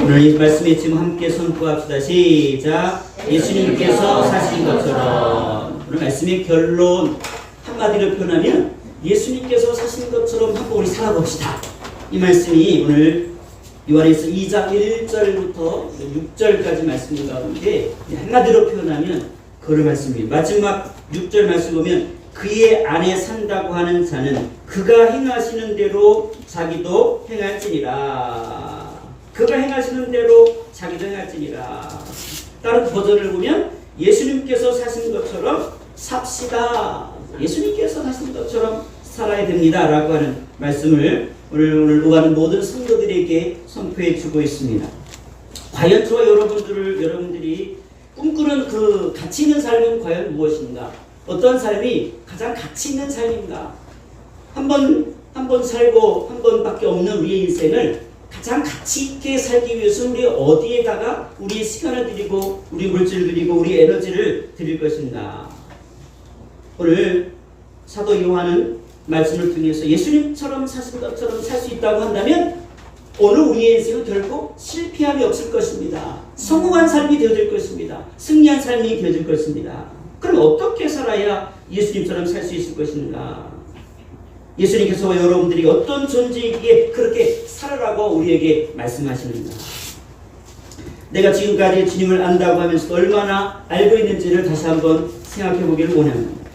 오늘 이 말씀에 지금 함께 선포합시다. 시작. 예수님께서 사신 것처럼. 오늘 말씀의 결론 한마디로 표현하면 예수님께서 사신 것처럼 한번 우리 살아봅시다. 이 말씀이 오늘 요한에서 2장 1절부터 6절까지 말씀 가운데 한마디로 표현하면 그런 말씀입니다. 마지막 6절 말씀 보면 그의 안에 산다고 하는 자는 그가 행하시는 대로 자기도 행할지니라. 그가 행하시는 대로 자기도 행할지니라. 다른 버전을 보면 예수님께서 사신 것처럼 삽시다. 예수님께서 사신 것처럼 살아야 됩니다. 라고 하는 말씀을 오늘 오가는 모든 성도들에게 선포해 주고 있습니다. 과연 저와 여러분들이 꿈꾸는 그 가치 있는 삶은 과연 무엇인가? 어떤 삶이 가장 가치 있는 삶인가? 한 번 살고 한 번밖에 없는 우리의 인생을 가장 가치 있게 살기 위해서 우리 어디에다가 우리의 시간을 드리고 우리 물질을 드리고 우리 에너지를 드릴 것인가? 오늘 사도 요한은 말씀을 통해서 예수님처럼 사신 것처럼 살 수 있다고 한다면 오늘 우리의 인생은 결국 실패함이 없을 것입니다. 성공한 삶이 되어질 것입니다. 승리한 삶이 되어질 것입니다. 그럼 어떻게 살아야 예수님처럼 살 수 있을 것인가? 예수님께서 여러분들이 어떤 존재이기에 그렇게 살아라고 우리에게 말씀하시는가? 내가 지금까지 주님을 안다고 하면서 얼마나 알고 있는지를 다시 한번 생각해 보기를 원합니다.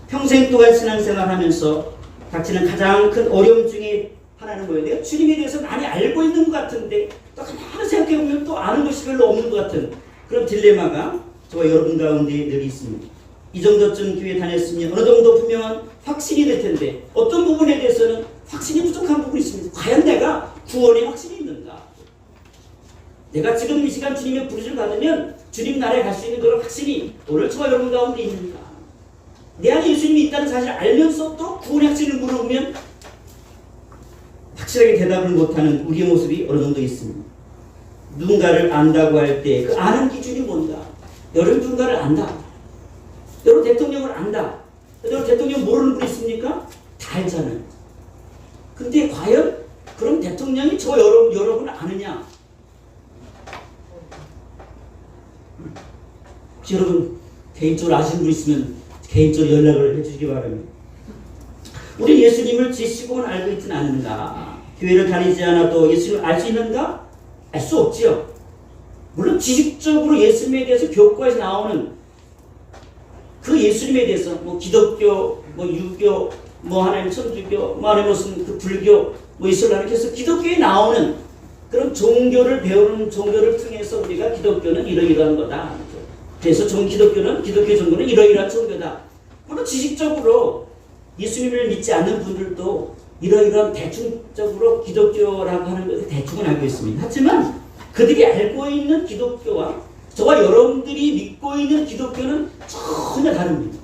평생 동안 신앙생활 하면서 닥치는 가장 큰 어려움 중에 하나는 뭐예요? 내가 주님에 대해서 많이 알고 있는 것 같은데 또 가만히 생각해 보면 또 아는 것이 별로 없는 것 같은 그런 딜레마가 저와 여러분 가운데 늘 있습니다. 이 정도쯤 교회 다녔으면 어느 정도 분명한 확신이 될 텐데 어떤 부분에 대해서는 확신이 부족한 부분이 있습니다. 과연 내가 구원의 확신이 있는가? 내가 지금 이 시간 주님의 부르심을 받으면 주님 나라에 갈 수 있는 그런 확신이 오늘 저와 여러분 가운데 있는가? 내 안에 예수님이 있다는 사실을 알면서 또 구원의 확신을 물어보면 확실하게 대답을 못하는 우리의 모습이 어느 정도 있습니다. 누군가를 안다고 할 때 그 아는 기준이 뭔가? 여러분 누군가를 안다. 여러분 대통령을 안다. 여러분 대통령 모르는 분 있습니까? 다 알잖아요. 근데 과연 그럼 대통령이 저 여러분을 아느냐? 혹시 여러분 개인적으로 아시는 분 있으면 개인적으로 연락을 해주시기 바랍니다. 우리 예수님을 지식으로는 알고 있지는 않는가? 교회를 다니지 않아도 예수님을 알 수 있는가? 알 수 없지요. 물론 지식적으로 예수님에 대해서 교과에서 나오는 그 예수님에 대해서 뭐 기독교, 뭐 유교, 뭐 하나님 천주교, 뭐 하나님 무슨 그 불교, 뭐 이슬람 이렇게 해서 기독교에 나오는 그런 종교를 배우는 종교를 통해서 우리가 기독교는 이러이러한 거다. 그래서 기독교 종교는 이러이러한 종교다. 물론 지식적으로 예수님을 믿지 않는 분들도 이러이러한 대충적으로 기독교라고 하는 것을 대충은 알고 있습니다. 하지만 그들이 알고 있는 기독교와 저와 여러분들이 믿고 있는 기독교는 전혀 다릅니다.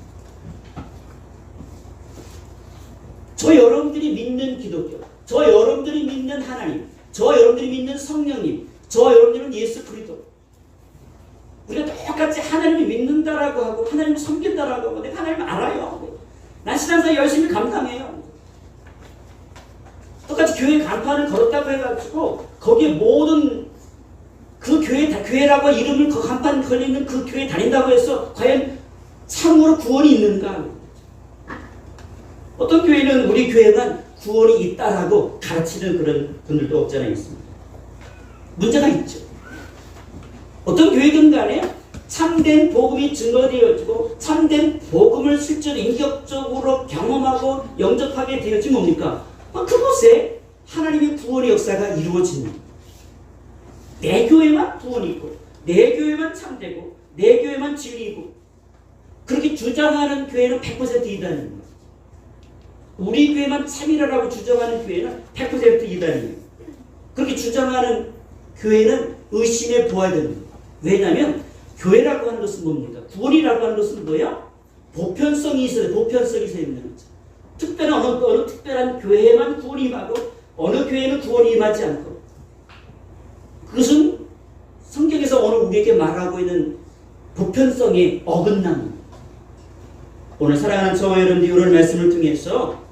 저와 여러분들이 믿는 기독교, 저와 여러분들이 믿는 하나님, 저와 여러분들이 믿는 성령님, 저와 여러분들은 예수 그리스도. 우리가 똑같이 하나님을 믿는다라고 하고 하나님을 섬긴다라고 하고 내가 하나님을 알아요. 난 신앙생활 열심히 감당해요. 똑같이 교회 간판을 걸었다고 해가지고 거기에 모든 그 교회라고 이름을 그 간판 걸리는 그 교회 다닌다고 해서 과연 참으로 구원이 있는가? 어떤 교회는 우리 교회만 구원이 있다라고 가르치는 그런 분들도 없지 않아 있습니다. 문제가 있죠. 어떤 교회든 간에 참된 복음이 증거되어지고 참된 복음을 실제로 인격적으로 경험하고 영접하게 되어지 뭡니까? 그곳에 하나님의 구원의 역사가 이루어집니다. 내 교회만 구원이 있고 내 교회만 참되고 내 교회만 진리이고 그렇게 주장하는 교회는 100% 이단입니다. 우리 교회만 참이라고 주장하는 교회는 100% 이단입니다. 그렇게 주장하는 교회는 의심해 보아야 됩니다. 왜냐하면 교회라고 하는 것은 뭡니까? 구원이라고 하는 것은 뭐야? 보편성이 있어야 있는 거죠. 특별한 어느 특별한 교회에만 구원이 임하고 어느 교회는 구원이 임하지 않고 그것은 성경에서 오늘 우리에게 말하고 있는 보편성의 어긋남입니다. 오늘 사랑하는 저와 여러분들이 오늘 말씀을 통해서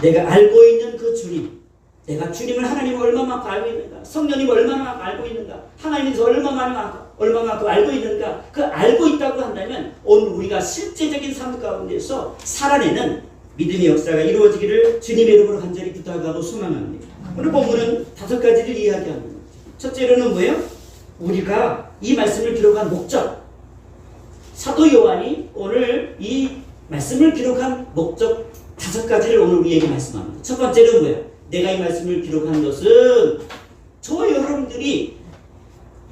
내가 알고 있는 그 주님, 내가 주님을 하나님을 얼마만큼 알고 있는가? 성령님을 얼마만큼 알고 있는가? 하나님에서 얼마만큼 알고 있는가? 그 알고 있다고 한다면 오늘 우리가 실제적인 삶 가운데서 살아내는 믿음의 역사가 이루어지기를 주님의 이름으로 간절히 부탁하고 소망합니다. 오늘 본문은 5가지를 이야기합니다. 첫째로는 뭐예요? 우리가 이 말씀을 기록한 목적. 사도 요한이 오늘 이 말씀을 기록한 목적 5가지를 오늘 우리에게 말씀합니다. 첫 번째는 뭐예요? 내가 이 말씀을 기록한 것은 저와 여러분들이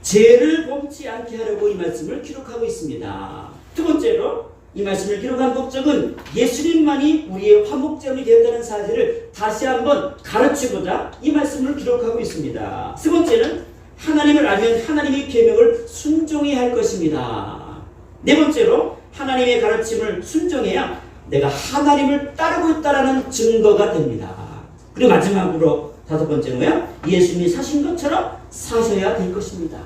죄를 범치 않게 하려고 이 말씀을 기록하고 있습니다. 두 번째로 이 말씀을 기록한 목적은 예수님만이 우리의 화목제물이 되었다는 사실을 다시 한번 가르치고자 이 말씀을 기록하고 있습니다. 세 번째는 하나님을 알면 하나님의 계명을 순종해야 할 것입니다. 네 번째로 하나님의 가르침을 순종해야 내가 하나님을 따르고 있다는 증거가 됩니다. 그리고 마지막으로 5번째는 뭐야? 예수님이 사신 것처럼 사셔야 될 것입니다.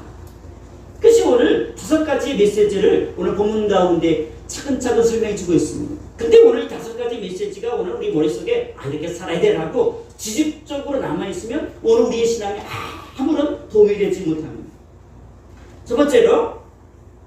그것이 오늘 5가지 메시지를 오늘 본문 가운데 차근차근 설명해 주고 있습니다. 근데 오늘 5가지 메시지가 오늘 우리 머릿속에 이렇게 살아야 되라고 지식적으로 남아있으면 오늘 우리의 신앙에 아무런 도움이 되지 못합니다. 첫 번째로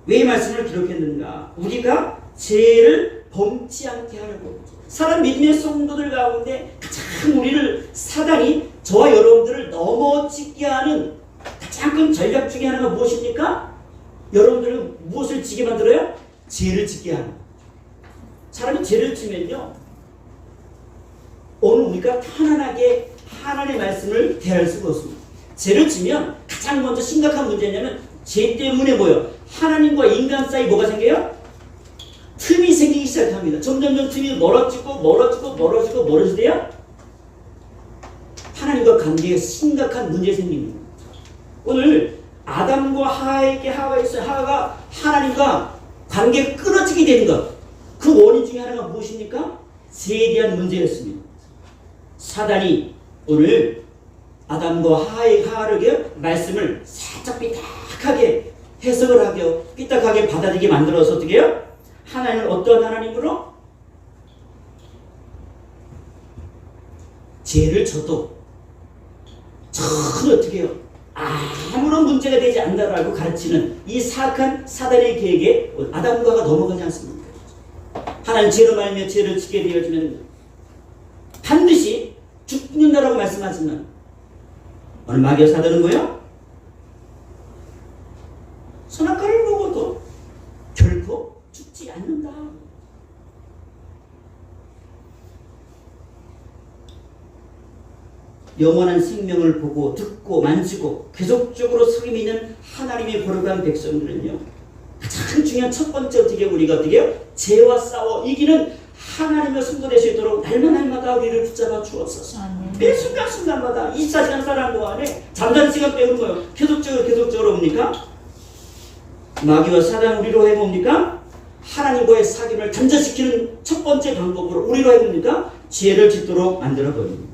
왜 이 말씀을 기록했는가? 우리가 죄를 범치 않게 하려고. 사람 믿음의 성도들 가운데 가장 우리를 사단이 저와 여러분들을 넘어지게 하는 가장 큰 전략 중에 하나가 무엇입니까? 여러분들은 무엇을 지게 만들어요? 죄를 짓게 하는. 사람이 죄를 지면요, 오늘 우리가 편안하게 하나님의 말씀을 대할 수가 없습니다. 죄를 지면 가장 먼저 심각한 문제냐면 죄 때문에 뭐예요? 하나님과 인간 사이 뭐가 생겨요? 틈이 생기기 시작합니다. 점점 틈이 멀어지대요. 하나님과 관계에 심각한 문제 생깁니다. 오늘 아담과 하와에게 하와가 있어요. 하와가 하나님과 관계가 끊어지게 되는 것. 그 원인 중에 하나가 무엇입니까? 죄에 대한 문제였습니다. 사단이 오늘 아담과 하와에게 말씀을 살짝 삐딱하게 해석을 하고 삐딱하게 받아들이게 만들어서 어떻게 해요? 하나님은 어떤 하나님으로? 죄를 져도 전혀 어떻게 해요? 아무런 문제가 되지 않는다라고 가르치는 이 사악한 사단의 계획에 아담과 하와가 넘어가지 않습니까? 하나님 죄로 말미암아 죄를 지게 되어지면 반드시 죽는다라고 말씀하지만 오늘 마귀와 사단은 뭐예요? 선악과를 먹어도 결코 죽지 않는다. 영원한 생명을 보고 듣고 만지고 계속적으로 섬기는 있는 하나님의 거룩한 백성들은요, 가장 중요한 첫 번째 우리가 어떻게 해요? 죄와 싸워 이기는 하나님의 성도 될 수 있도록 날마다 우리를 붙잡아 주옵소서. 매 순간순간마다 24시간 살아가는 동안에 잠자는 시간 빼는 거예요. 계속적으로 뭡니까? 마귀와 사단 우리로 해봅니까? 하나님과의 사귐을 단절시키는 첫 번째 방법으로 우리로 해봅니까? 죄를 짓도록 만들어버립니다.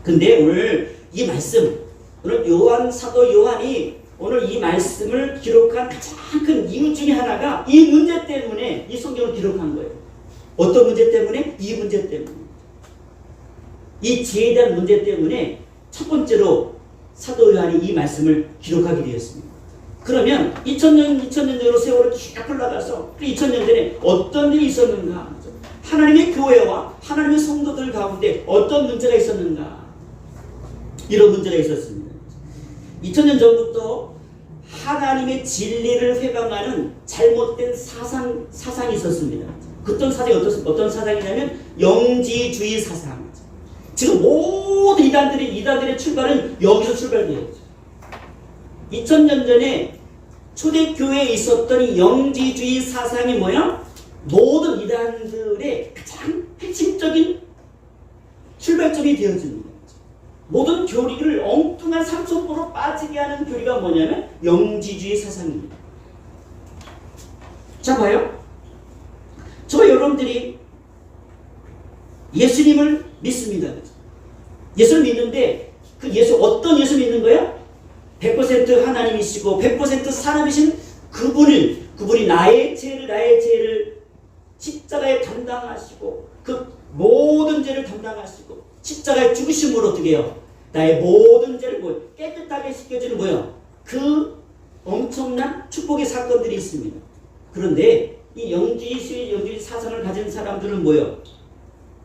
근데 오늘 이 말씀, 오늘 사도 요한이 오늘 이 말씀을 기록한 가장 큰 이유 중에 하나가 이 문제 때문에 이 성경을 기록한 거예요. 어떤 문제 때문에? 이 문제 때문에. 이 죄에 대한 문제 때문에 첫 번째로 사도 요한이 이 말씀을 기록하게 되었습니다. 그러면 2000년 전으로 세월을 쭉 흘러가서 2000년 전에 어떤 일이 있었는가? 하나님의 교회와 하나님의 성도들 가운데 어떤 문제가 있었는가? 이런 문제가 있었습니다. 2000년 전부터 하나님의 진리를 회방하는 잘못된 사상이 있었습니다. 어떤 사상이냐면 영지주의 사상. 지금 모든 이단들의 출발은 여기서 출발되었죠. 2000년 전에 초대교회에 있었던 이 영지주의 사상이 뭐야? 모든 이단들의 가장 핵심적인 출발점이 되어집니다. 모든 교리를 엉뚱한 상속으로 빠지게 하는 교리가 뭐냐면 영지주의 사상입니다. 자, 봐요. 저 여러분들이 예수님을 믿습니다. 예수를 믿는데 그 어떤 예수 믿는 거예요? 100% 하나님이시고 100% 사람이신 그분이 나의 죄를 십자가에 담당하시고 그 모든 죄를 담당하시고 십자가의 죽으심으로 어떻게 해요? 나의 모든 죄를 깨끗하게 씻겨주는 뭐예요? 그 엄청난 축복의 사건들이 있습니다. 그런데 이 영지주의 사상을 가진 사람들은 뭐예요?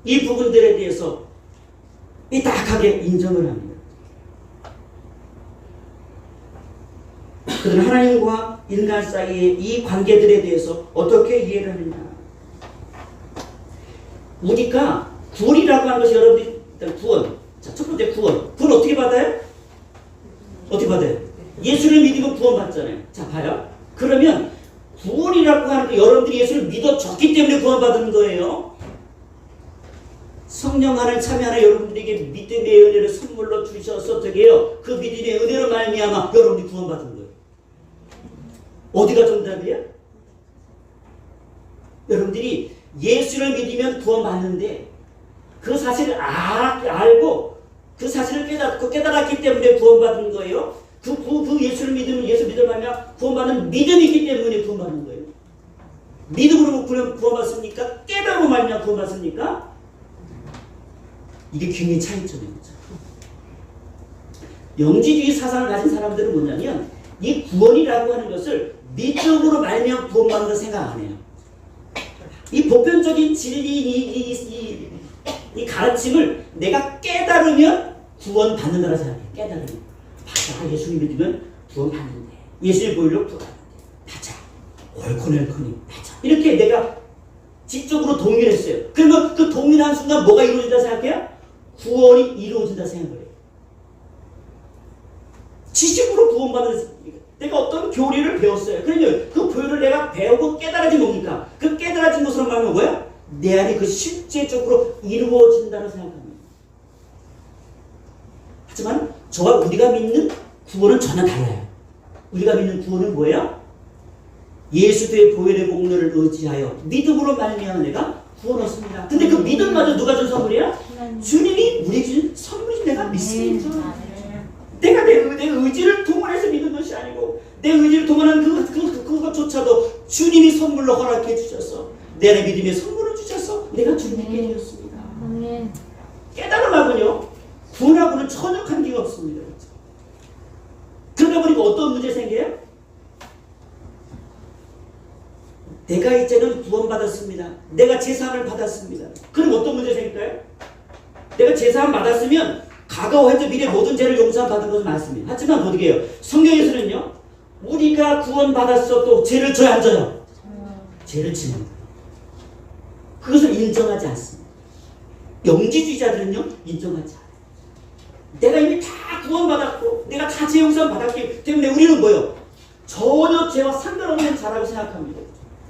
이 부분들에 대해서 삐딱하게 인정을 합니다. 그들은 하나님과 인간 사이의 이 관계들에 대해서 어떻게 이해를 하느냐? 우리가 구원이라고 하는 것이 여러분들이 일단 구원. 자, 첫 번째 구원. 구원 어떻게 받아요? 어떻게 받아요? 예수를 믿으면 구원 받잖아요. 자, 봐요. 그러면 구원이라고 하는 거 여러분들이 예수를 믿어줬기 때문에 구원 받은 거예요. 성령 하나님 참여하는 여러분들에게 믿음의 은혜를 선물로 주셔서 어떻게 해요? 그 믿음의 은혜로 말미암아 여러분들이 구원 받은 거예요. 어디가 정답이에요? 여러분들이 예수를 믿으면 구원 받는데 그 사실을 알고 그 사실을 깨달았기 때문에 구원받은 거예요. 그 예수를 믿으면 예수 믿으면 구원받는 믿음이 있기 때문에 구원받는 거예요. 믿음으로 구원받습니까? 깨달음으로 말미암아 구원받습니까? 이게 굉장히 차이점입니다. 영지주의 사상을 가진 사람들은 뭐냐면 이 구원이라고 하는 것을 믿음으로 말미암아 구원받는다 생각 안 해요. 이 보편적인 진리 이 가르침을 내가 깨달으면 구원받는다고 생각해요. 깨달으면. 맞아. 예수님 믿으면 구원받는데. 예수님 보이려 구원받는데. 맞아. 옳거니. 맞아. 이렇게 내가 지적으로 동의를 했어요. 그러면 그 동의한 순간 뭐가 이루어진다 생각해요? 구원이 이루어진다 생각해요. 지식으로 구원받는 내가 어떤 교리를 배웠어요. 그러면 그 교리를 내가 배우고 깨달아진 뭡니까? 그 깨달아진 것으로 말하면 뭐야? 내 안에 그 실제적으로 이루어진다고 생각합니다. 하지만 저와 우리가 믿는 구원은 전혀 달라요. 우리가 믿는 구원은 뭐예요? 예수의 보혈의 공로를 의지하여 믿음으로 말미암아 내가 구원 얻습니다. 근데 그 믿음마저 누가 준 선물이야? 주님이 우리에게 준 선물이 내가 믿습니다. 내가 내 의지를 동원해서 믿는 것이 아니고 내 의지를 동원한 그것조차도 주님이 선물로 허락해 주셔서 내 안에 믿음의 선물을 주셔서 내가 주님께 드렸습니다. 깨달음하고요 구원하고는 전혀 관계가 없습니다. 그러다 보니까 어떤 문제 생겨요? 내가 이제는 구원받았습니다. 내가 제사함을 받았습니다. 그럼 어떤 문제 생길까요? 내가 제사함 받았으면 과거, 현재, 미래 모든 죄를 용서받은 것은 맞습니다. 하지만 어떻게 해요? 성경에서는요, 우리가 구원받았어도 죄를 져야 안 져요? 죄를 지는 거예요. 그것을 인정하지 않습니다. 영지주의자들은요, 인정하지 않아요. 내가 이미 다 구원받았고, 내가 다 죄 용서 받았기 때문에 우리는 뭐예요? 전혀 죄와 상관없는 자라고 생각합니다.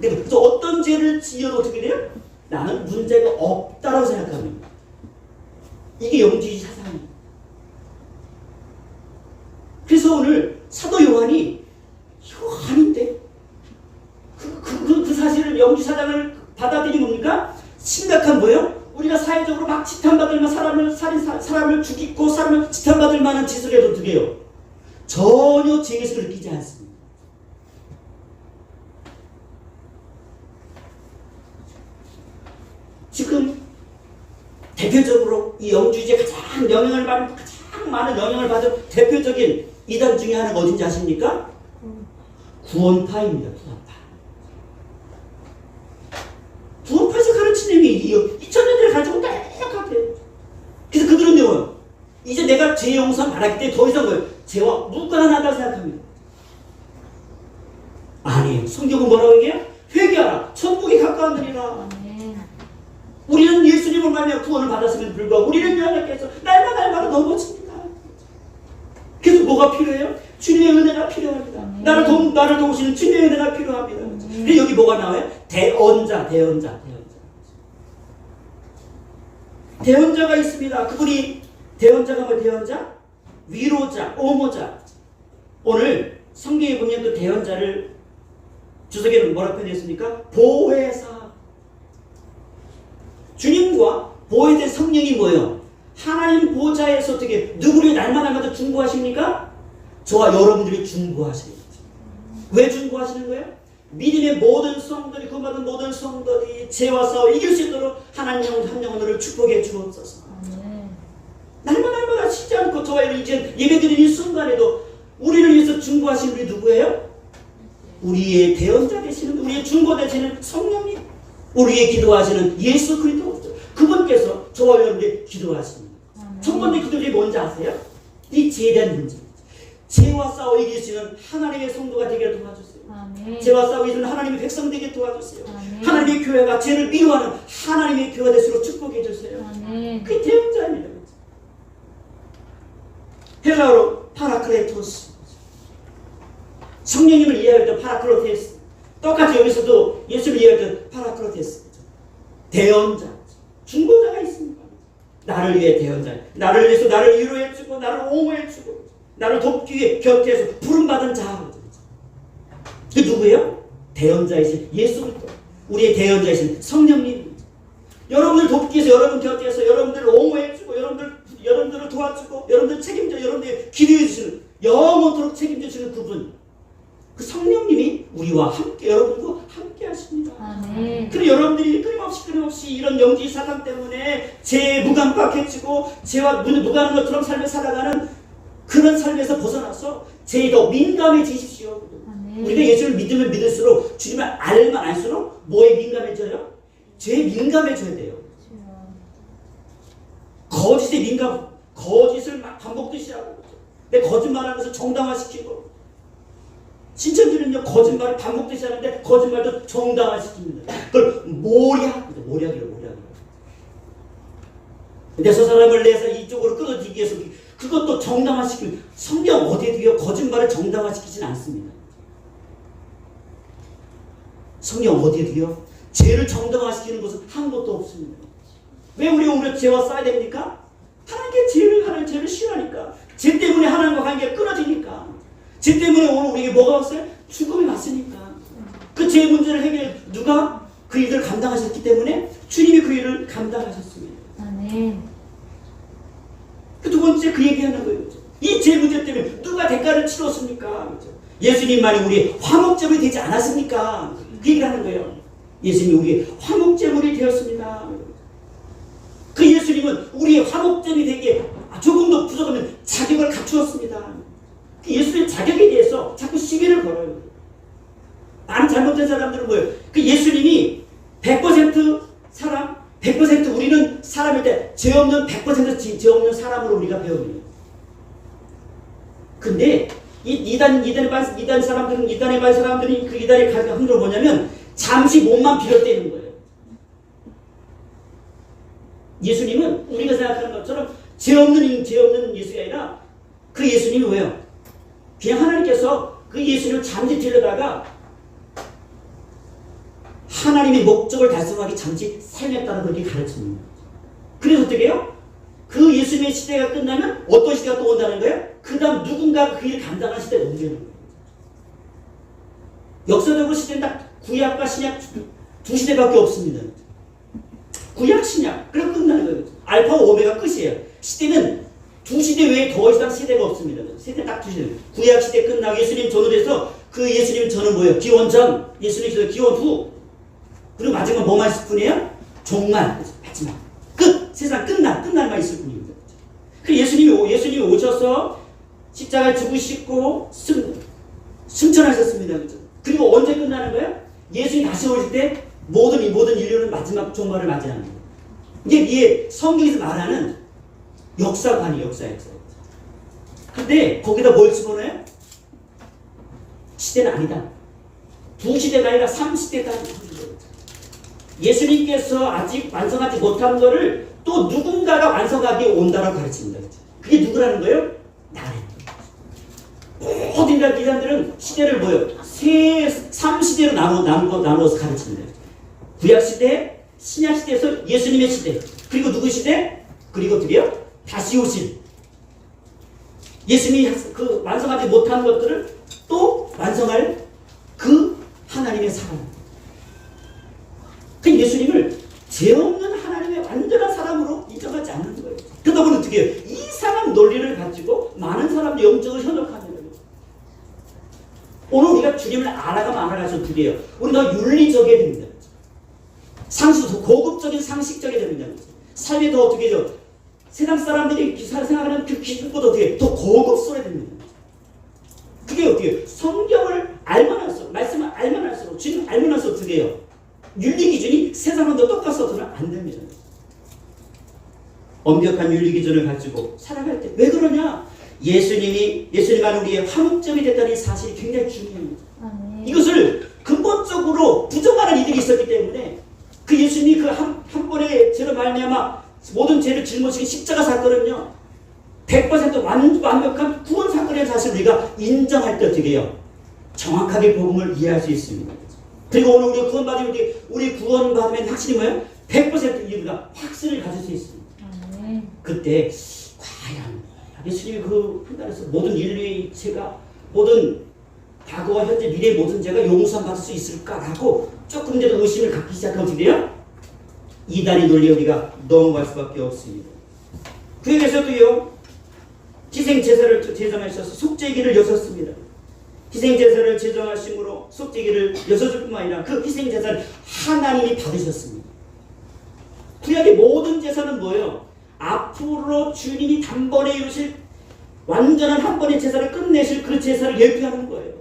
그래서 어떤 죄를 지어도 어떻게 돼요? 나는 문제가 없다라고 생각합니다. 이게 영지주의 사상입니다. 그래서 오늘 사도 요한이 아닌데 그 사실을 영지 사상을 받아들이는 뭡니까? 심각한 뭐예요? 우리가 사회적으로 막 지탄받을 만한 사람을 죽이고 사람을 지탄받을 만한 짓을 해도 어떻게 해요? 전혀 죄의식을 느끼지 않습니다. 지금 대표적으로 이 영주주의에 가장 많은 영향을 받은 대표적인 이단 중에 하나가 어딘지 아십니까? 구원파입니다. 구원파에서 가르치는 내용이 2000년대를 가지고 똑같아요. 그래서 그들은 뭐예요? 이제 내가 죄 용서 받았기 때문에 더 이상 뭐예요? 죄와 무관하다 생각합니다. 아니에요. 성경은 뭐라고 얘기해요? 회개하라. 천국에 가까워지리라. 우리는 예수님을 말미암아 구원을 받았음에도 불구하고 우리는 여호와께서 날마다 넘어집니다. 그래서 뭐가 필요해요? 주님의 은혜가 필요합니다. 나를 도우시는 주님의 은혜가 필요합니다. 근데 여기 뭐가 나와요? 대언자가 있습니다. 그분이 대언자가 뭐 대언자? 위로자, 오모자. 오늘 성경에 보면 그 대언자를 주석에는 뭐라고 표현했습니까? 보혜사. 주님과 보혜된 성령이 뭐예요? 하나님 보좌에서 어떻게 누구를 날마다 중보하십니까? 저와 여러분들이 중보하세요. 왜 중보하시는 거예요? 믿음의 모든 성들이 구원받은 모든 성들이 죄와 싸워 이길 수 있도록 하나님 한 영혼을 축복해 주옵소서. 쉬지 않고 저와 이제 예배드리는 순간에도 우리를 위해서 중보하신 우리 누구예요? 우리의 대언자 되시는, 우리의 중보 되시는 성령님, 우리의 기도하시는 예수 그리스도, 그분께서 저와 여러분들 기도하십니다. 첫 번째 기도들이 뭔지 아세요? 이 죄에 대한 문제. 죄와 싸워 이길 수 있는 하나님의 성도가 되게 도와주세요. 아멘. 죄와 싸워 이기는 하나님의 백성 되게 도와주세요. 아멘. 하나님의 교회가 죄를 미워하는 하나님의 교회가 될수록 축복해 주세요. 아멘. 그게 대언자입니다. 헬라어로 파라클레토스, 성령님을 이해할 때 파라클로테스, 똑같이 여기서도 예수를 이해할 때 파라클로테스, 대언자, 중보자가 있습니다. 나를 위해 대언자, 나를 위해서 나를 위로해주고 나를 옹호해주고 나를 돕기 위해 곁에서 부름받은 자. 그 누구예요? 대언자이신 예수 그리스도, 우리의 대언자이신 성령님. 여러분들 돕기 위해서 여러분 곁에서 여러분들을 옹호해주고 여러분들을 도와주고 여러분들 책임져 여러분들 기도해주시는, 영원토록 책임져주시는 그분, 그 성령님이 우리와 함께, 여러분과 함께 하십니다. 아멘. 그리고 여러분들이 끊임없이 이런 영지 사상 때문에 죄에 무감각해지고 죄와 무관한 것처럼 삶을 살아가는 그런 삶에서 벗어나서 죄에 더 민감해지십시오. 아멘. 우리가 예수를 믿으면 믿을수록, 주님을 알면 알수록 뭐에 민감해져요? 죄에 민감해져야 돼요. 거짓에 거짓을 막 반복듯이 하고, 내 거짓말하는 것을 정당화시키고, 신천지는요, 거짓말을 반복듯이 하는데 거짓말도 정당화시킵니다. 그걸 모략이라고. 근데 저 사람을 내서 이쪽으로 끌어들이기 위해서 그것도 정당화시키고, 성경 어디에도요 거짓말을 정당화시키진 않습니다. 성경 어디에도요 죄를 정당화시키는 것은 한 것도 없습니다. 왜 우리가 죄와 싸워야 됩니까? 하나님께 죄를 싫어하니까. 죄 때문에 하나님과 관계가 끊어지니까. 죄 때문에 오늘 우리에게 뭐가 왔어요? 죽음이 왔으니까. 그 죄 문제를 해결해 누가? 그 일을 감당하셨기 때문에 주님이 그 일을 감당하셨습니다. 아멘. 그 두 번째 그 얘기하는 거예요. 이 죄 문제 때문에 누가 대가를 치렀습니까? 예수님만이 우리 화목제물이 되지 않았습니까? 그 얘기를 하는 거예요. 예수님이 우리의 화목제물이 되었습니다. 그 예수님은 우리의 화목제물이 되기에 조금도 부족하면 자격을 갖추었습니다. 그 예수의 자격에 대해서 자꾸 시비를 걸어요. 많은 잘못된 사람들은 뭐예요? 그 예수님이 100% 사람, 100% 우리는 사람일 때 죄 없는 100% 죄 없는 사람으로 우리가 배웁니다. 근데 이단의 반 사람들이 그 이단의 가장 흔들어 뭐냐면 잠시 몸만 비롯되는 거예요. 예수님은 우리가 생각하는 것처럼 죄 없는 예수가 아니라 그 예수님이 왜요? 그냥 하나님께서 그 예수님을 잠시 들여다가 하나님의 목적을 달성하기 잠시 살렸다는 그렇게 가르칩니다. 그래서 어떻게 해요? 그 예수님의 시대가 끝나면 어떤 시대가 또 온다는 거예요? 그 다음 누군가 그 일을 감당하는 시대가 옮기는 거예요. 역사적으로 시대는 딱 구약과 신약 두 시대밖에 없습니다. 구약, 신약. 그래서 끝나는 거예요. 알파와 오메가 끝이에요. 시대는 두 시대 외에 더 이상 시대가 없습니다. 시대 딱 두 시대. 구약 시대 끝나고 예수님 전후돼서 그 예수님 전은 뭐예요? 기원 전, 예수님 기원 후. 그리고 마지막 뭐만 있을 뿐이에요? 종말. 마지막. 끝. 세상 끝날만 있을 뿐입니다. 그 예수님이 오셔서 십자가에 죽으시고 승천하셨습니다. 그리고 언제 끝나는 거예요? 예수님이 다시 오실 때 모든 인류는 마지막 종말을 맞이하는 거예요. 이게 성경에서 말하는 역사관이에요. 역사. 근데 거기다 뭘 집어넣어요? 시대는 아니다. 두 시대가 아니라 3시대다. 예수님께서 아직 완성하지 못한 거를 또 누군가가 완성하게 온다라고 가르칩니다. 그게 누구라는 거예요? 나라는 거예요. 모든 이단들은 시대를 뭐예요? 3시대로 나누어서 가르칩니다. 구약시대, 신약시대에서 예수님의 시대, 그리고 누구 시대? 그리고 어떻게요? 다시 오실 예수님이 그 완성하지 못한 것들을 또 완성할 그 하나님의 사람. 그 예수님을 죄 없는 하나님의 완전한 사람으로 인정하지 않는 거예요. 그러다 보니 어떻게 해요? 이상한 논리를 가지고 많은 사람들이 영적을 현혹하는 거예요. 오늘 우리가 주님을 알아가서 두 개예요. 우리가 윤리적이 됩니다. 고급적인 상식적이 됩니다. 삶이 더 어떻게 해요? 세상 사람들이 생각하는 그 기쁨보다 어떻게 더 고급스러워야 됩니다. 그게 어떻게 성경을 알면 할수록, 말씀을 알면 할수록, 주님 알면 할수록 어떻게 해요? 윤리 기준이 세상과 똑같아서는 안 됩니다. 엄격한 윤리 기준을 가지고 살아갈 때 왜 그러냐? 예수님 안에 우리의 화목점이 됐다는 사실이 굉장히 중요합니다. 이것을 근본적으로 부정하는 이들이 있었기 때문에 그 예수님이 그 한 번의 죄로 말미암아 모든 죄를 짊어지신 십자가 사건은요 100% 완벽한 구원 사건의 사실을 우리가 인정할 때 어떻게 해요? 정확하게 복음을 이해할 수 있습니다. 그리고 오늘 우리가 구원받으면 우리 구원받으면 확신이 뭐예요? 100% 우리가 확신을 가질 수 있습니다. 그때 과연 예수님이 그 판단에서 모든 인류의 죄가 모든 과거와 현재 미래의 모든 죄가 용서함 받을 수 있을까라고 조금이라도 의심을 갖기 시작하면 어떻게 돼요? 이단의 논리에 우리가 넘어갈 수밖에 없습니다. 그에 대해서도요 희생제사를 제정하셔서 속죄기를 여셨습니다. 희생제사를 제정하심으로 속죄기를 여섯을 뿐만 아니라 그 희생제사를 하나님이 받으셨습니다. 구약의 모든 제사는 뭐예요? 앞으로 주님이 단번에 이루실 완전한 한 번의 제사를 끝내실 그 제사를 예표하는 거예요.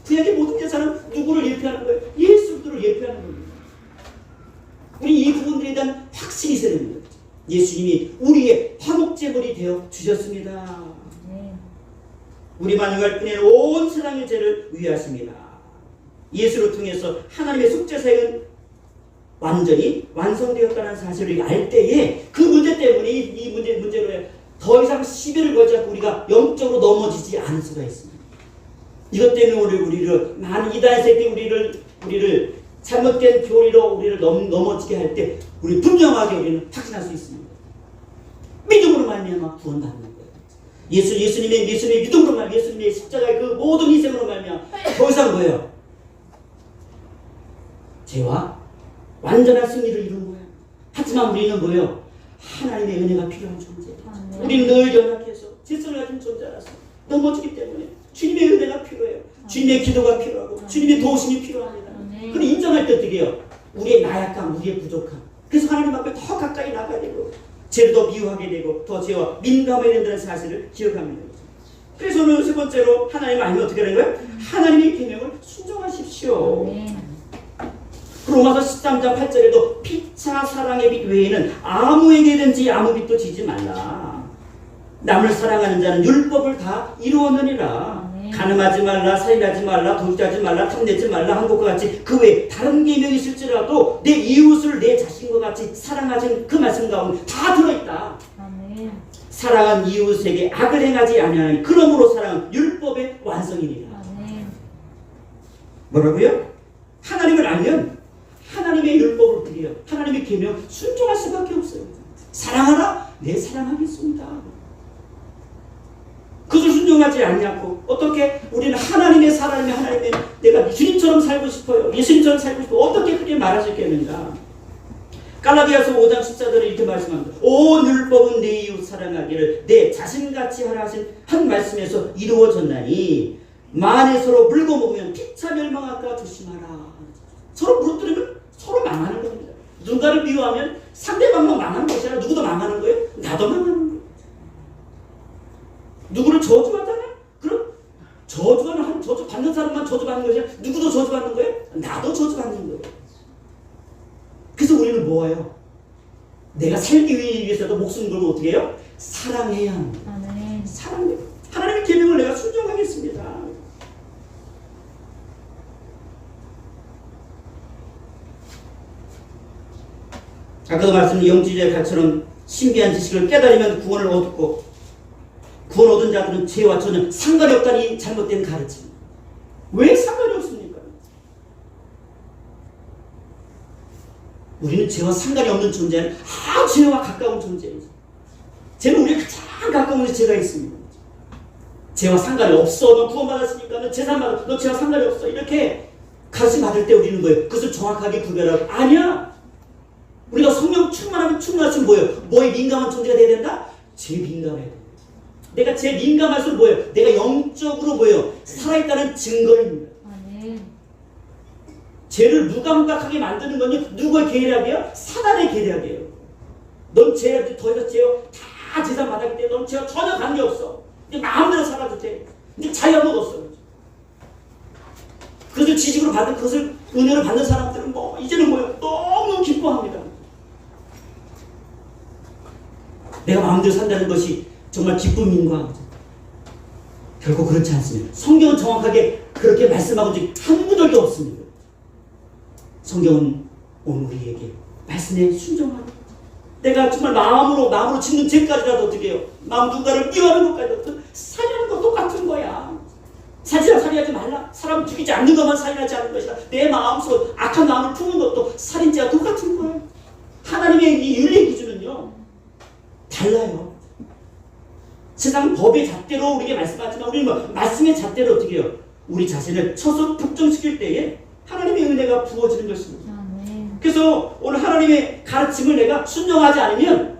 구약의 모든 제사는 누구를 예표하는 거예요? 예수 그리스도를 예표하는 겁니다. 우리 이 부분들에 대한 확신이 있어야 됩니다. 예수님이 우리의 화목제물이 되어 주셨습니다. 우리만 위할 뿐인 온 세상의 죄를 위하십니다. 예수를 통해서 하나님의 속죄사역은 완전히 완성되었다는 사실을 알 때에 그 문제 때문에 이 문제로 더 이상 시비를 걸지 않고 우리가 영적으로 넘어지지 않을 수가 있습니다. 이것 때문에 우리를 많은 이단의 새끼 우리를 잘못된 교리로 우리를 넘어지게 할 때 우리 분명하게 우리는 확신할 수 있습니다. 믿음으로 말미암아 구원받는 거예요. 예수님의 믿음으로 말미암아 예수님의 십자가의 그 모든 희생으로 말미암아 더 이상 뭐예요? 죄와 완전한 승리를 이룬 거예요. 하지만 우리는 뭐예요? 하나님의 은혜가 필요한 존재예요. 우리는 늘 연약해서 질서를 가진 존재라서 넘어지기 때문에 주님의 은혜가 필요해요. 주님의 기도가 필요하고 주님의 도우심이 필요합니다. 그걸 인정할 때 어떻게 해요? 우리의 나약함, 우리의 부족함. 그래서 하나님 앞에 더 가까이 나가야 되고 죄를 더 미워하게 되고 더 죄와 민감해야 된다는 사실을 기억합니다. 그래서 오늘 세 번째로 하나님을 알면 어떻게 하는 거예요? 하나님의 계명을 순종하십시오. 로마서 13장 8절에도 피차 사랑의 빛 외에는 아무에게든지 아무 빛도 지지 말라. 남을 사랑하는 자는 율법을 다 이루었느니라. 가늠하지 말라, 살인하지 말라, 도둑질하지 말라, 탐내지 말라 한 것과 같이 그 외에 다른 계명이 있을지라도 내 이웃을 내 자신과 같이 사랑하신 그 말씀 가운데 다 들어있다. 사랑은 이웃에게 악을 행하지 아니하니 그러므로 사랑은 율법의 완성이니라. 뭐라고요? 하나님을 알면 하나님의 율법을 드려 하나님의 계명 순종할 수밖에 없어요. 사랑하라? 네, 사랑하겠습니다. 그것을 순종하지 않냐고 어떻게 우리는 하나님의 내가 주님처럼 살고 싶어요. 예수님처럼 살고 싶어요. 어떻게 그렇게 말할 수 있겠는가? 갈라디아서 5장 14절에 이렇게 말씀합니다. 온 율법은 내 이웃 사랑하기를 내 자신같이 하라 하신 한 말씀에서 이루어졌나니 만에 서로 물고 먹으면 피차 멸망할까 조심하라. 서로 무릎뜨리면 서로 망하는 겁니다. 누군가를 미워하면 상대방만 망하는 것이 아니라 누구도 망하는 거예요. 나도 망하는 거예요. 누구를 저주하잖아요? 그럼 저주 받는 사람만 저주받는 것이 아니라 누구도 저주받는 거예요? 나도 저주받는 거예요. 그래서 우리는 뭐예요? 내가 살기 위해서도 목숨 걸고 어떻게 해요? 사랑해야 합니다. 사랑해요. 하나님의 계명을 내가 순종하겠습니다. 아까도 말씀드린 영지주의 가처럼 신비한 지식을 깨달으면 구원을 얻고 구원 얻은 자들은 죄와 전혀 상관이 없다니 잘못된 가르침. 왜 상관이 없습니까? 우리는 죄와 상관이 없는 존재는 죄와 가까운 존재예요. 죄는 우리가 가장 가까운 죄가 있습니다. 죄와 상관이 없어. 너 구원받았으니까 너 재산 받아. 너 죄와 상관이 없어. 이렇게 가르침 받을 때 우리는 뭐예요? 그것을 정확하게 구별하고 아니야. 우리가 성령 충만하면 충만하면 뭐예요? 뭐에 민감한 존재가 돼야 된다? 죄 민감해야 된다. 내가 죄 민감할수록 뭐예요? 내가 영적으로 뭐예요? 살아있다는 증거입니다. 죄를 무감각하게 만드는 건요 누구의 계략이에요? 사단의 계략이에요. 넌 죄, 더 이상 죄요. 다 재산 받았기 때문에 넌 죄와 전혀 관계없어. 네 마음대로 살아도 돼. 근데 자기가 먹었어. 그것을 지식으로 받은, 그것을 은혜로 받는 사람들은 뭐, 이제는 뭐예요? 너무 기뻐합니다. 내가 마음대로 산다는 것이 정말 기쁨인가? 결코 그렇지 않습니다. 성경은 정확하게 그렇게 말씀하고 한 구절도 없습니다. 성경은 오늘 우리에게 말씀에 순종하는, 내가 정말 마음으로 짓는 죄까지라도 어떻게 해요? 마음 누군가를 미워하는 것까지도 살인하는 거 똑같은 거야. 살인하지 말라. 사람 죽이지 않는 것만 살인하지 않는 것이다. 내 마음속 악한 마음을 품는 것도 살인죄와 똑같은 거예요. 하나님의 이 윤리 기준은요 달라요. 세상 법의 잣대로 우리에게 말씀하지만 우리는 뭐 말씀의 잣대로 어떻게 해요? 우리 자신을 처소 북정시킬 때에 하나님의 은혜가 부어지는 것입니다. 그래서 오늘 하나님의 가르침을 내가 순종하지 않으면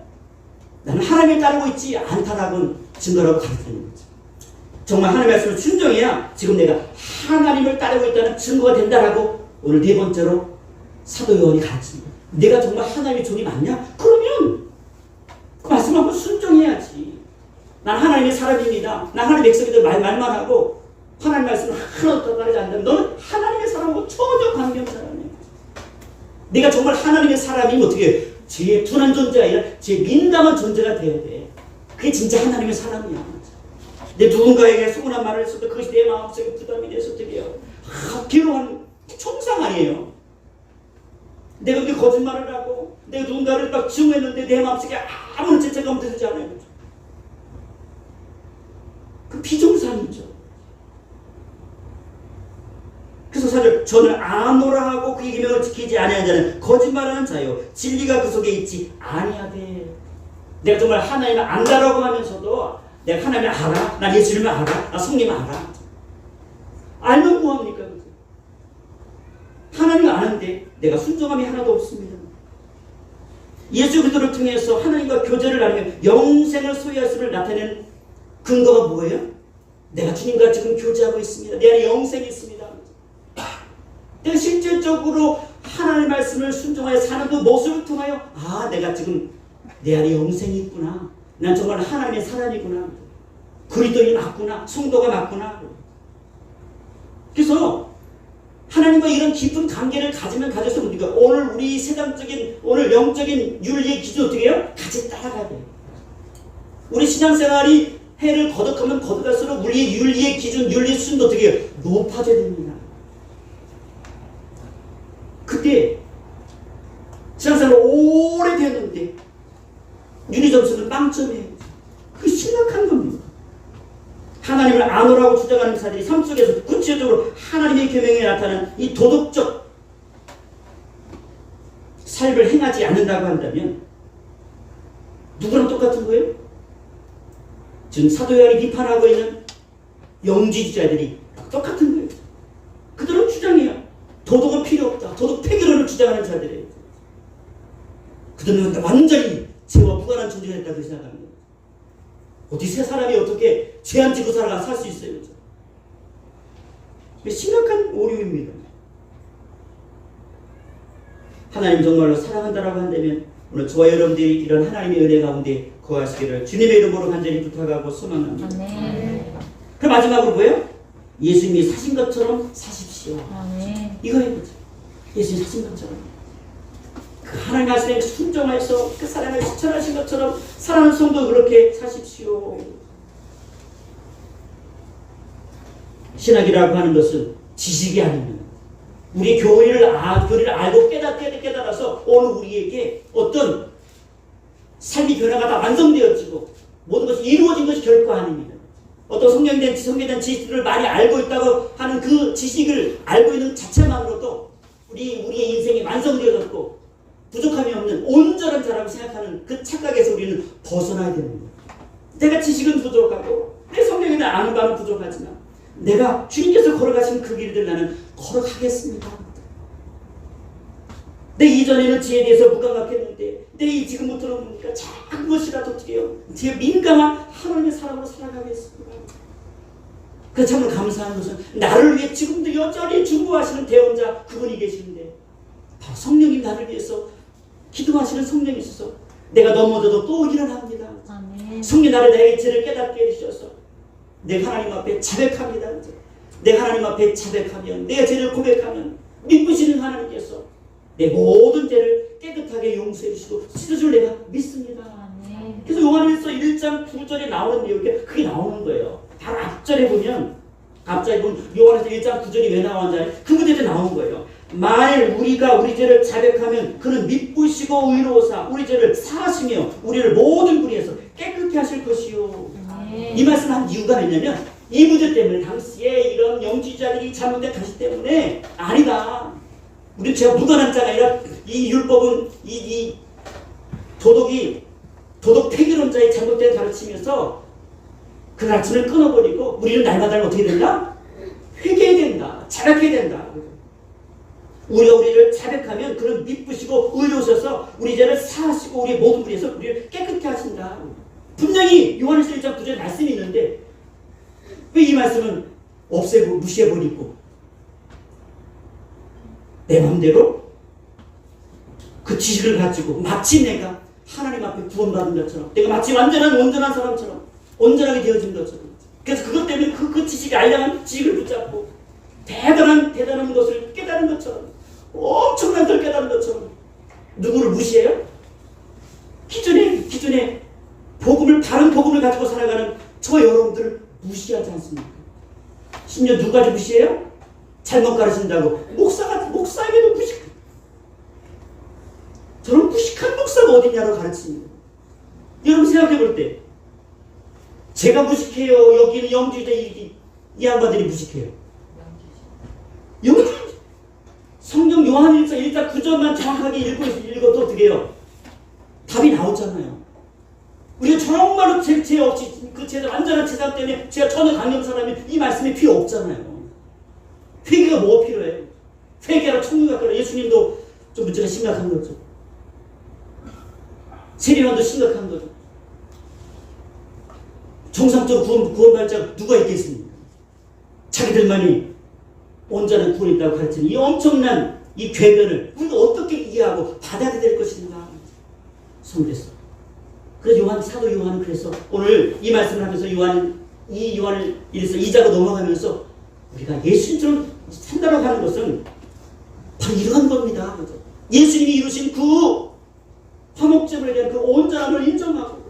나는 하나님을 따르고 있지 않다라고 증거라고 가르치는 거죠. 정말 하나님의 말씀을 순종해야 지금 내가 하나님을 따르고 있다는 증거가 된다라고 오늘 네 번째로 사도 요한이 가르칩니다. 내가 정말 하나님의 종이 맞냐? 그러면 그 말씀 한번 순종해야지. 난 하나님의 사람입니다. 난 하나님의 백성이다 말만 하고 하나님의 말씀을 하나도 따르지 않는다면 너는 하나님의 사람하고 전혀 관계없는 사람이야. 내가 정말 하나님의 사람이면 어떻게 제 둔한 존재가 아니라 제 민감한 존재가 돼야 돼. 그게 진짜 하나님의 사람이야. 내 누군가에게 서운한 말을 했을 때 그것이 내 마음속에 부담이 돼서 어떻게 해요? 괴로운 총상 아니에요. 내가 그렇게 거짓말을 하고 내가 누군가를 막 증오했는데 내 마음속에 아무런 죄책감 들지 않아요. 그 비정상이죠. 그래서 사실 저는 아노라 하고 그 계명을 지키지 아니하는 자는 거짓말하는 자요 진리가 그 속에 있지 아니하되. 내가 정말 하나님을 안다라고 하면서도 내가 하나님을 알아? 나 예수님을 알아? 나 성님을 알아? 알면 뭐합니까? 하나님을 아는데 내가 순종함이 하나도 없습니다. 예수 그리스도를 통해서 하나님과 교제를 나누며 영생을 소유하심을 나타내는 근거가 뭐예요? 내가 주님과 지금 교제하고 있습니다. 내 안에 영생이 있습니다. 내가 실질적으로 하나님의 말씀을 순종하여 사는 그 모습을 통하여 내가 지금 내 안에 영생이 있구나. 난 정말 하나님의 사람이구나. 그리스도인이 맞구나. 성도가 맞구나. 그래서 하나님과 이런 깊은 관계를 가지면 가져서 우리가 오늘 우리 세상적인 오늘 영적인 윤리의 기준 어떻게 해요? 같이 따라가야 돼요. 우리 신앙생활이 해를 거듭하면 거듭할수록 우리의 윤리의 기준, 윤리의 수준도 어떻게 해요? 높아져야 됩니다. 그때 신앙생활 오래 됐는데 윤리 점수는 빵점이에요. 그게 심각한 겁니다. 하나님을 아노라고 주장하는 자들이 삶 속에서 구체적으로 하나님의 계명에 나타나는 이 도덕적 삶을 행하지 않는다고 한다면 누구랑 똑같은 거예요? 지금 사도 요한이 비판하고 있는 영지주자들이 똑같은 거예요. 그들은 주장해요. 도덕은 필요 없다. 도덕 폐기론을 주장하는 자들이에요. 그들은 완전히 죄와 무관한 존재가 있다고 생각합니다. 어떻게 세 사람이 어떻게 죄 안 지고 살 수 있어요? 심각한 오류입니다. 하나님 정말로 사랑한다라고 한다면 오늘 저와 여러분들이 이런 하나님의 은혜 가운데 거하시기를 주님의 이름으로 간절히 부탁하고 소망합니다. 그 마지막으로 뭐예요? 예수님이 사신 것처럼 사십시오. 이거예요. 예수님이 사신 것처럼. 그 하나님 말씀에 순종해서 그 사랑을 실천하신 것처럼 사랑하는 성도 그렇게 사십시오. 신학이라고 하는 것은 지식이 아닙니다. 우리 교리를 알고 깨달아서 오늘 우리에게 어떤 삶의 변화가 다 완성되어지고 모든 것이 이루어진 것이 결코 아닙니다. 어떤 성경에 대한 지식들을 많이 알고 있다고 하는 그 지식을 알고 있는 자체만으로도 우리의 인생이 완성되어졌고 부족함이 없는 온전한 자라고 생각하는 그 착각에서 우리는 벗어나야 됩니다. 내가 지식은 부족하고 내 성경에 대한 아는 바는 부족하지만 내가 주님께서 걸어가신 그 길을 나는 걸어가겠습니다. 내 이전에는 지에 대해서 무감각했는데 내 지금부터는 뭡니까? 작은 것이라도 어떻게 해요? 제 민감한 하나님의 사람으로 살아가겠습니다. 그 참으로 감사한 것은 나를 위해 지금도 여전히 중보하시는 대원자 그분이 계시는데 바로 성령님 나를 위해서 기도하시는 성령이 있어서 내가 넘어져도 또 일어납니다. 성령 나를 나의 죄를 깨닫게 해주셔서 내가 하나님 앞에 자백합니다. 내가 하나님 앞에 자백하면 내 죄를 고백하면 믿으시는 하나님께서 내 모든 죄를 깨끗하게 용서해 주시고 씻어줄 내가 믿습니다. 그래서 요한일서 1장 9절에 나오는 내용이 그게 나오는 거예요. 바로 앞절에 보면 요한일서 1장 9절이 왜 나오는지 그 문제도 나온 거예요. 만일 우리가 우리 죄를 자백하면 그는 믿으시고 의로우사 우리 죄를 사하시며 우리를 모든 불의에서 깨끗게 하실 것이요. 이 말씀 한 이유가 뭐냐면 이 문제 때문에 당시에 이런 영지주자들이 잘못된 가시 때문에 아니다. 우리 제가 무관한 자가 아니라 이 율법은 이 도덕 폐기론자의 잘못된 가르치면서 그 가르침을 끊어버리고 우리는 날마다 어떻게 된다? 회개해야 된다. 자백해야 된다. 우리가 우리를 자백하면 그는 믿으시고 의로우셔서 우리 죄를 사하시고 우리의 모든 불의에서 우리를 깨끗게 하신다. 분명히 요한일서 1장 9절에 말씀이 있는데 왜 이 말씀은 없애고 무시해버리고 내 마음대로 그 지식을 가지고 마치 내가 하나님 앞에 구원받은 것처럼 내가 마치 온전한 사람처럼 온전하게 되어진 것처럼 그래서 그것 때문에 그 지식이 알량한 지식을 붙잡고 대단한 것을 깨달은 것처럼 엄청난 걸 깨달은 것처럼 누구를 무시해요? 기존에 바른 복음을 가지고 살아가는 저 여러분들을 무시하지 않습니까? 심지어 누가 무시해요? 잘못 가르친다고 목사에게도 저런 무식한 목사가 어딨냐고 가르칩니다. 여러분 생각해 볼 때 제가 무식해요? 여기는 영주의자 이 양반들이 무식해요? 성경 요한일서 1장 9절만 정확하게 읽어도 어떻게 해요? 답이 나오잖아요. 우리가 정말로 죄 없이 그 죄 완전한 죄상 때문에 제가 전혀 강경 사람이 이 말씀이 필요 없잖아요. 회개가 뭐가 필요해요? 회개하라 천국 가라. 예수님도 좀 문제가 심각한 거죠. 세례요한도 심각한 거죠. 정상적으로 구원받을 자가 누가 있겠습니까? 자기들만이 온전한 구원이 있다고 가르치는 이 엄청난 이 궤변을 우리가 어떻게 이해하고 받아들여야 될 것인가? 성도였어. 그래서 사도 요한은 그래서 오늘 이 말씀을 하면서 요한을 이래서 2자로 넘어가면서 우리가 예수님처럼 산다고 하는 것은 바로 이러한 겁니다. 예수님이 이루신 그 화목제물에 대한 그 온전함을 인정하고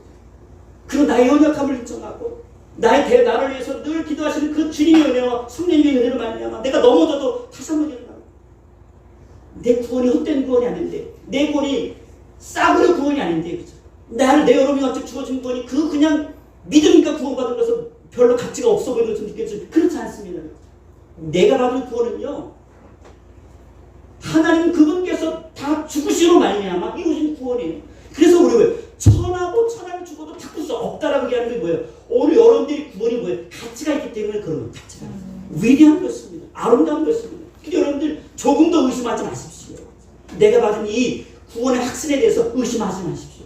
그리고 나의 연약함을 인정하고 나를 위해서 늘 기도하시는 그 주님의 은혜와 성령님의 은혜를 말미암아 내가 넘어져도 다시 한번 일어나고 내 구원이 헛된 구원이 아닌데 내 구원이 싸구려 구원이 아닌데 그죠? 내 여러분이 어떻게 주어진 구원이 그냥 믿으니까 구원받은 것은 별로 가치가 없어 보이는 것처럼 느껴지죠. 그렇지 않습니다. 내가 받은 구원은요 하나님 그분께서 다 죽으시로 말미암아 이루신 구원이에요. 그래서 우리 왜 천하고 천하를 죽어도 바꿀 수 없다라고 얘기하는 게 뭐예요? 오늘 여러분들이 구원이 뭐예요? 가치가 있기 때문에 그런 거예요. 가치가 위대한 것입니다. 아름다운 것입니다. 근데 여러분들 조금 더 의심하지 마십시오. 내가 받은 이 구원의 확신에 대해서 의심하지 마십시오.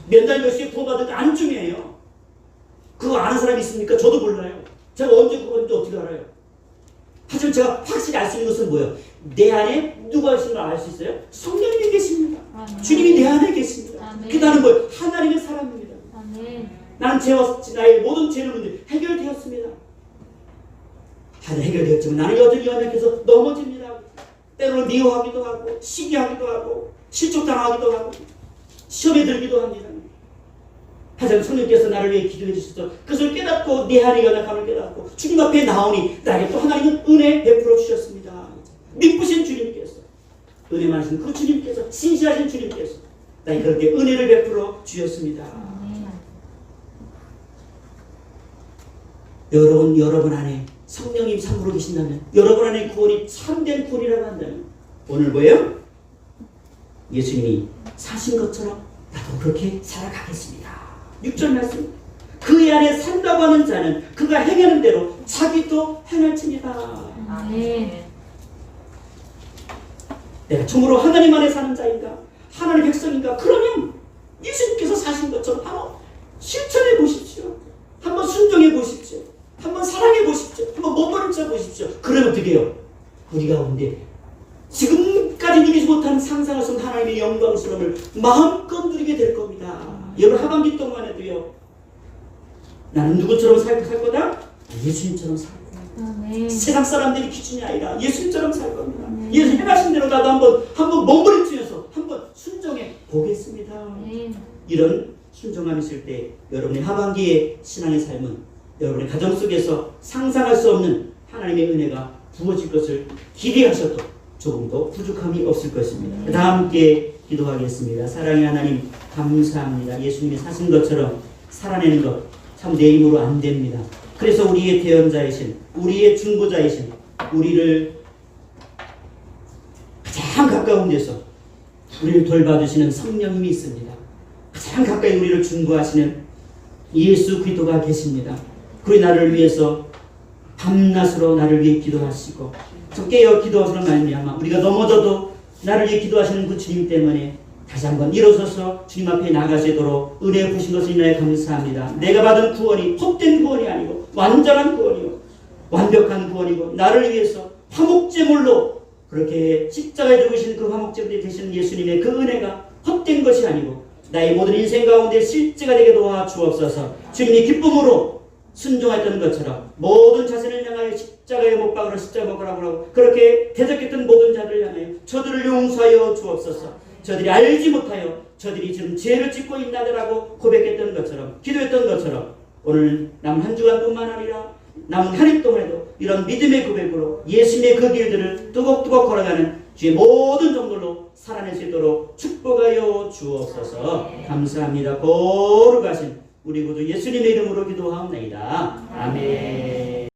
몇 날 몇 시에 구원받은 거 안 중요해요. 그거 아는 사람이 있습니까? 저도 몰라요. 제가 언제 구원인지 어떻게 알아요? 하지만 제가 확실히 알 수 있는 것은 뭐예요? 내 안에 누가 계신 걸 알 수 있어요? 성령님이 계십니다. 아멘. 주님이 내 안에 계십니다. 그 나는 뭐예요? 하나님의 사람입니다. 아멘. 나는 나의 모든 죄는 문제 해결되었습니다. 다들 해결되었지만 나는 여전히 연약해서 넘어집니다. 때로는 미워하기도 하고 시기하기도 하고 실족당하기도 하고 시험에 들기도 합니다. 하지만 성령께서 나를 위해 기도해 주셔서 그것을 깨닫고 내 안의 연약함을 깨닫고 주님 앞에 나오니 나에게 또 하나님은 은혜 베풀어 주셨습니다. 믿으신 주님께서 은혜 많으신 그 주님께서 신실하신 주님께서 나에게 그렇게 은혜를 베풀어 주셨습니다. 여러분 안에 성령님 참으로 계신다면 여러분 안에 구원이 참된 구원이라고 한다면 오늘 뭐예요? 예수님이 사신 것처럼 나도 그렇게 살아가겠습니다. 6절 말씀 그의 안에 산다고 하는 자는 그가 행하는 대로 자기도 행할지니라. 아멘. 내가 참으로 하나님 안에 사는 자인가 하나님의 백성인가 그러면 예수님께서 사신 것처럼 한번 실천해 보십시오. 한번 순종해 보십시오. 한번 사랑해 보십시오. 한번 몸부림쳐 보십시오. 그러면 어떻게 해요? 우리 가운데 지금까지 이때까지 누리지 못한 상상을 쓴 하나님의 영광스러움을 마음껏 누리게 될 겁니다. 여러분 하반기 동안에도요. 나는 누구처럼 살 거다? 예수님처럼 살 거다. 세상 사람들이 기준이 아니라 예수님처럼 살 겁니다. 예수 행하신 대로 나도 한번 몸부림치면서 한번 순종해 보겠습니다. 이런 순종함이 있을 때 여러분의 하반기의 신앙의 삶은 여러분의 가정 속에서 상상할 수 없는 하나님의 은혜가 부어질 것을 기대하셔도 조금도 부족함이 없을 것입니다. 다 함께 기도하겠습니다. 사랑의 하나님 감사합니다. 예수님이 사신 것처럼 살아내는 것 참 내 힘으로 안 됩니다. 그래서 우리의 대언자이신 우리의 중보자이신 우리를 가장 가까운 데서 우리를 돌봐주시는 성령님이 있습니다. 가장 가까이 우리를 중보하시는 예수 그리스도가 계십니다. 그리 나를 위해서 밤낮으로 나를 위해 기도하시고 저 깨어 기도하시는 말미암아 우리가 넘어져도 나를 위해 기도하시는 그 주님 때문에 다시 한번 일어서서 주님 앞에 나가시도록 은혜 부신 것을 인하여 감사합니다. 내가 받은 구원이 헛된 구원이 아니고 완전한 구원이고 완벽한 구원이고 나를 위해서 화목제물로 그렇게 십자가에 죽으신 그 화목제물이 되시는 예수님의 그 은혜가 헛된 것이 아니고 나의 모든 인생 가운데 실제가 되게 도와주옵소서. 주님이 기쁨으로 순종했던 것처럼 모든 자신을 향하여 십자가에 못 박으라 십자가에 못 박으라고 하고 그렇게 대적했던 모든 자들을 향하여 저들을 용서하여 주옵소서. 저들이 알지 못하여 저들이 지금 죄를 짓고 있나더라고 고백했던 것처럼 기도했던 것처럼 오늘 남은 한 주간뿐만 아니라 남은 한 해 동안에도 이런 믿음의 고백으로 예수님의 그 길들을 뚜벅뚜벅 걸어가는 주의 모든 종들로 살아낼 수 있도록 축복하여 주옵소서. 감사합니다. 거룩하신 우리 구주 예수님의 이름으로 기도하옵나이다. 아멘.